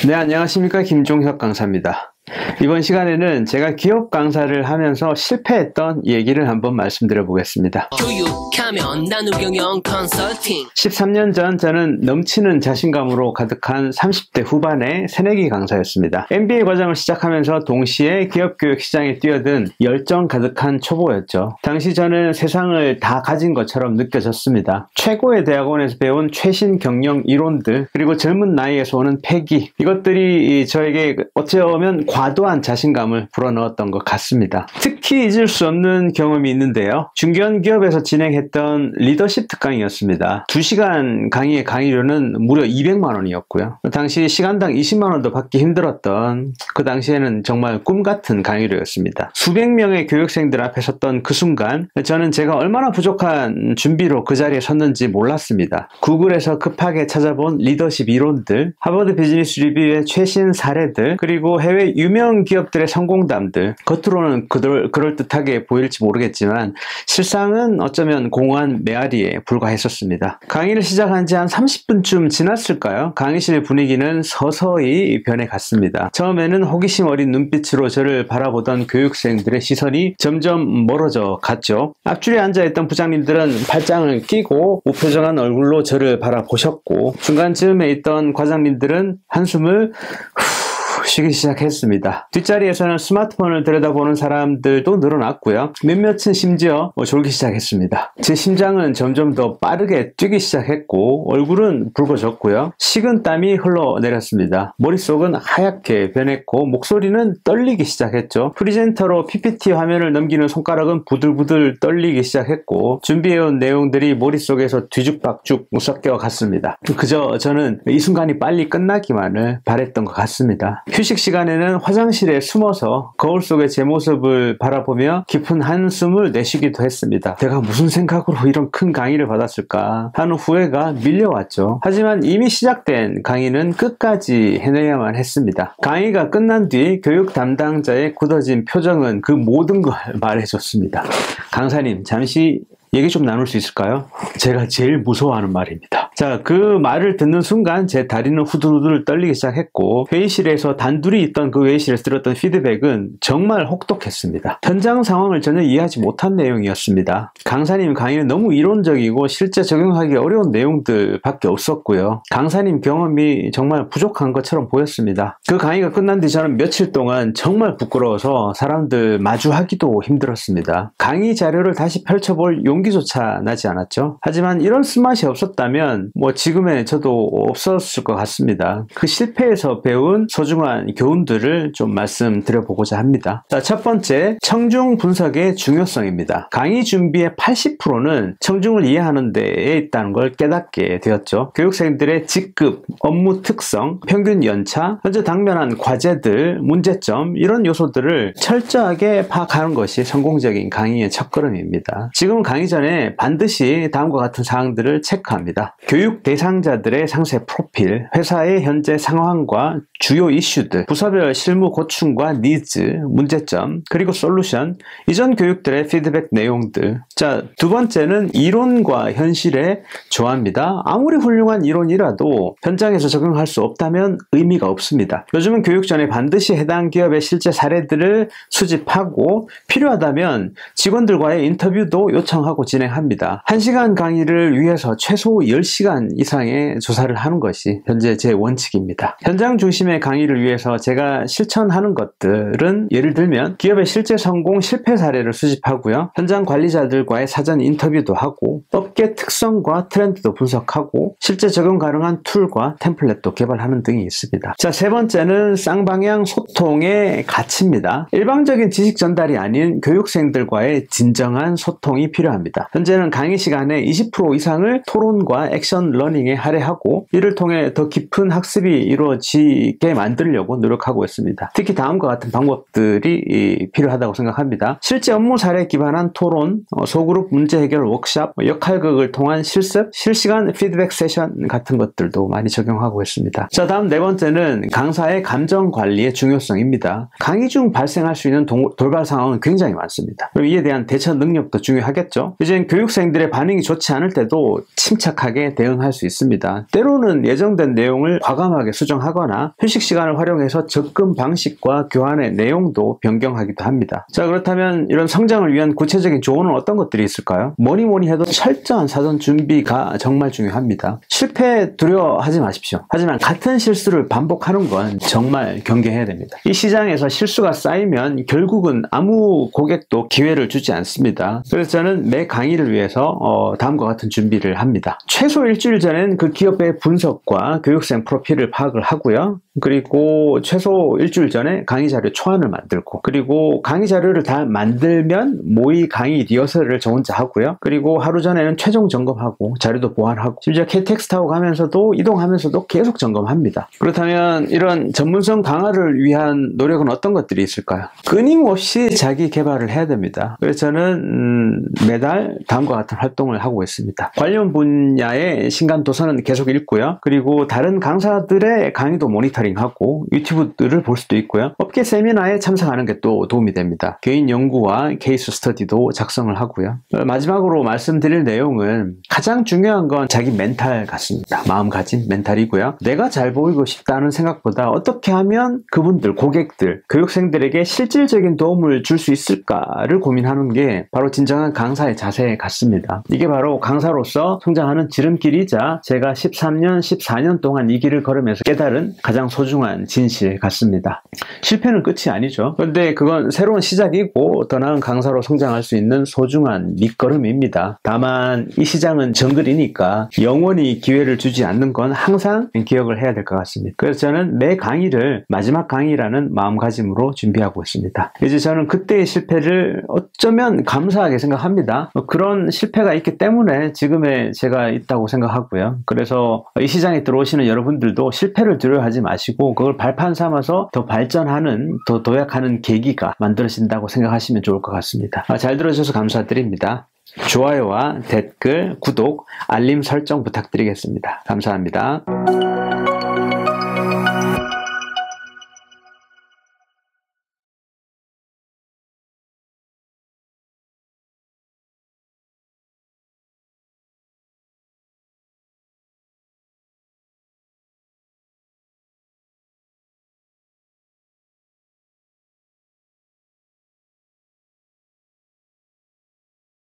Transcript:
네, 안녕하십니까. 김종혁 강사입니다. 이번 시간에는 제가 기업 강사를 하면서 실패했던 얘기를 한번 말씀드려 보겠습니다. 교육하면 나누경영 컨설팅 13년 전 저는 넘치는 자신감으로 가득한 30대 후반의 새내기 강사였습니다. MBA 과정을 시작하면서 동시에 기업 교육 시장에 뛰어든 열정 가득한 초보였죠. 당시 저는 세상을 다 가진 것처럼 느껴졌습니다. 최고의 대학원에서 배운 최신 경영 이론들, 그리고 젊은 나이에서 오는 패기, 이것들이 저에게 어쩌면 과도한 자신감을 불어넣었던 것 같습니다. 특히 잊을 수 없는 경험이 있는데요. 중견 기업에서 진행했던 리더십 특강이었습니다. 2시간 강의의 강의료는 무려 200만 원이었고요. 당시 시간당 20만 원도 받기 힘들었던, 그 당시에는 정말 꿈같은 강의료였습니다. 수백 명의 교육생들 앞에 섰던 그 순간 저는 제가 얼마나 부족한 준비로 그 자리에 섰는지 몰랐습니다. 구글에서 급하게 찾아본 리더십 이론들, 하버드 비즈니스 리뷰의 최신 사례들, 그리고 해외 유명 기업들의 성공담들, 겉으로는 그럴듯하게 보일지 모르겠지만 실상은 어쩌면 공허한 메아리에 불과했었습니다. 강의를 시작한 지 한 30분쯤 지났을까요? 강의실 분위기는 서서히 변해갔습니다. 처음에는 호기심 어린 눈빛으로 저를 바라보던 교육생들의 시선이 점점 멀어져 갔죠. 앞줄에 앉아있던 부장님들은 팔짱을 끼고 무표정한 얼굴로 저를 바라보셨고, 중간쯤에 있던 과장님들은 한숨을 쉬기 시작했습니다. 뒷자리에서는 스마트폰을 들여다보는 사람들도 늘어났고요. 몇몇은 심지어 졸기 시작했습니다. 제 심장은 점점 더 빠르게 뛰기 시작했고, 얼굴은 붉어졌고요. 식은 땀이 흘러내렸습니다. 머릿속은 하얗게 변했고, 목소리는 떨리기 시작했죠. 프리젠터로 PPT 화면을 넘기는 손가락은 부들부들 떨리기 시작했고, 준비해온 내용들이 머릿속에서 뒤죽박죽 섞여 갔습니다. 그저 저는 이 순간이 빨리 끝나기만을 바랬던 것 같습니다. 휴식 시간에는 화장실에 숨어서 거울 속의 제 모습을 바라보며 깊은 한숨을 내쉬기도 했습니다. 내가 무슨 생각으로 이런 큰 강의를 받았을까 하는 후회가 밀려왔죠. 하지만 이미 시작된 강의는 끝까지 해내야만 했습니다. 강의가 끝난 뒤 교육 담당자의 굳어진 표정은 그 모든 걸 말해줬습니다. 강사님, 잠시 얘기 좀 나눌 수 있을까요? 제가 제일 무서워하는 말입니다. 자, 그 말을 듣는 순간 제 다리는 후들후들 떨리기 시작했고, 회의실에서 단둘이 있던 그 회의실에서 들었던 피드백은 정말 혹독했습니다. 현장 상황을 전혀 이해하지 못한 내용이었습니다. 강사님 강의는 너무 이론적이고 실제 적용하기 어려운 내용들밖에 없었고요. 강사님 경험이 정말 부족한 것처럼 보였습니다. 그 강의가 끝난 뒤 저는 며칠 동안 정말 부끄러워서 사람들 마주하기도 힘들었습니다. 강의 자료를 다시 펼쳐볼 용기조차 나지 않았죠. 하지만 이런 쓴맛이 없었다면 지금의 저도 없었을 것 같습니다. 그 실패에서 배운 소중한 교훈들을 좀 말씀드려보고자 합니다. 자, 첫 번째, 청중 분석의 중요성입니다. 강의 준비의 80%는 청중을 이해하는 데에 있다는 걸 깨닫게 되었죠. 교육생들의 직급, 업무 특성, 평균 연차, 현재 당면한 과제들, 문제점, 이런 요소들을 철저하게 파악하는 것이 성공적인 강의의 첫걸음입니다. 지금 강의 전에 반드시 다음과 같은 사항들을 체크합니다. 교육 대상자들의 상세 프로필, 회사의 현재 상황과 주요 이슈들, 부서별 실무 고충과 니즈, 문제점, 그리고 솔루션, 이전 교육들의 피드백 내용들. 자, 두 번째는 이론과 현실의 조화입니다. 아무리 훌륭한 이론이라도 현장에서 적용할 수 없다면 의미가 없습니다. 요즘은 교육 전에 반드시 해당 기업의 실제 사례들을 수집하고 필요하다면 직원들과의 인터뷰도 요청하고 진행합니다. 1시간 강의를 위해서 최소 10시간 이상의 조사를 하는 것이 현재 제 원칙입니다. 현장 중심의 강의를 위해서 제가 실천하는 것들은, 예를 들면 기업의 실제 성공 실패 사례를 수집하고요. 현장 관리자들과의 사전 인터뷰도 하고, 업계 특성과 트렌드도 분석하고, 실제 적용 가능한 툴과 템플릿도 개발하는 등이 있습니다. 자, 세 번째는 쌍방향 소통의 가치입니다. 일방적인 지식 전달이 아닌 교육생들과의 진정한 소통이 필요합니다. 현재는 강의 시간에 20% 이상을 토론과 액션 러닝에 할애하고, 이를 통해 더 깊은 학습이 이루어지게 만들려고 노력하고 있습니다. 특히 다음과 같은 방법들이 필요하다고 생각합니다. 실제 업무 사례에 기반한 토론, 소그룹 문제 해결 워크샵, 역할극을 통한 실습, 실시간 피드백 세션 같은 것들도 많이 적용하고 있습니다. 자, 다음 네 번째는 강사의 감정 관리의 중요성입니다. 강의 중 발생할 수 있는 돌발 상황은 굉장히 많습니다. 그리고 이에 대한 대처 능력도 중요하겠죠. 이젠 교육생들의 반응이 좋지 않을 때도 침착하게 대응할 수 있습니다. 때로는 예정된 내용을 과감하게 수정하거나 휴식 시간을 활용해서 접근 방식과 교환의 내용도 변경하기도 합니다. 자, 그렇다면 이런 성장을 위한 구체적인 조언은 어떤 것들이 있을까요? 뭐니 해도 철저한 사전 준비가 정말 중요합니다. 실패 두려워하지 마십시오. 하지만 같은 실수를 반복하는 건 정말 경계해야 됩니다. 이 시장에서 실수가 쌓이면 결국은 아무 고객도 기회를 주지 않습니다. 그래서 저는 매 강의를 위해서 다음과 같은 준비를 합니다. 최소 일주일 전엔 그 기업의 분석과 교육생 프로필을 파악을 하고요. 그리고 최소 일주일 전에 강의 자료 초안을 만들고, 그리고 강의 자료를 다 만들면 모의 강의 리허설을 저 혼자 하고요. 그리고 하루 전에는 최종 점검하고 자료도 보완하고, 심지어 KTX 타고 가면서도 이동하면서도 계속 점검합니다. 그렇다면 이런 전문성 강화를 위한 노력은 어떤 것들이 있을까요? 끊임없이 자기 개발을 해야 됩니다. 그래서 저는 매달 다음과 같은 활동을 하고 있습니다. 관련 분야의 신간 도서는 계속 읽고요. 그리고 다른 강사들의 강의도 모니터링하고 유튜브들을 볼 수도 있고요. 업계 세미나에 참석하는 게 또 도움이 됩니다. 개인 연구와 케이스 스터디도 작성을 하고요. 마지막으로 말씀드릴 내용은 가장 중요한 건 자기 멘탈 같습니다. 마음가짐, 멘탈이고요. 내가 잘 보이고 싶다는 생각보다 어떻게 하면 그분들, 고객들, 교육생들에게 실질적인 도움을 줄 수 있을까를 고민하는 게 바로 진정한 강사의 자세 같습니다. 이게 바로 강사로서 성장하는 지름길이자 제가 13년, 14년 동안 이 길을 걸으면서 깨달은 가장 소중한 진실 같습니다. 실패는 끝이 아니죠. 그런데 그건 새로운 시작이고 더 나은 강사로 성장할 수 있는 소중한 밑거름입니다. 다만 이 시장은 정글이니까 영원히 기회를 주지 않는 건 항상 기억을 해야 될 것 같습니다. 그래서 저는 매 강의를 마지막 강의라는 마음가짐으로 준비하고 있습니다. 이제 저는 그때의 실패를 어쩌면 감사하게 생각합니다. 그런 실패가 있기 때문에 지금의 제가 있다고 생각하고요. 그래서 이 시장에 들어오시는 여러분들도 실패를 두려워하지 마시고 그걸 발판 삼아서 더 발전하는, 더 도약하는 계기가 만들어진다고 생각하시면 좋을 것 같습니다. 잘 들어주셔서 감사드립니다. 좋아요와 댓글, 구독, 알림 설정 부탁드리겠습니다. 감사합니다.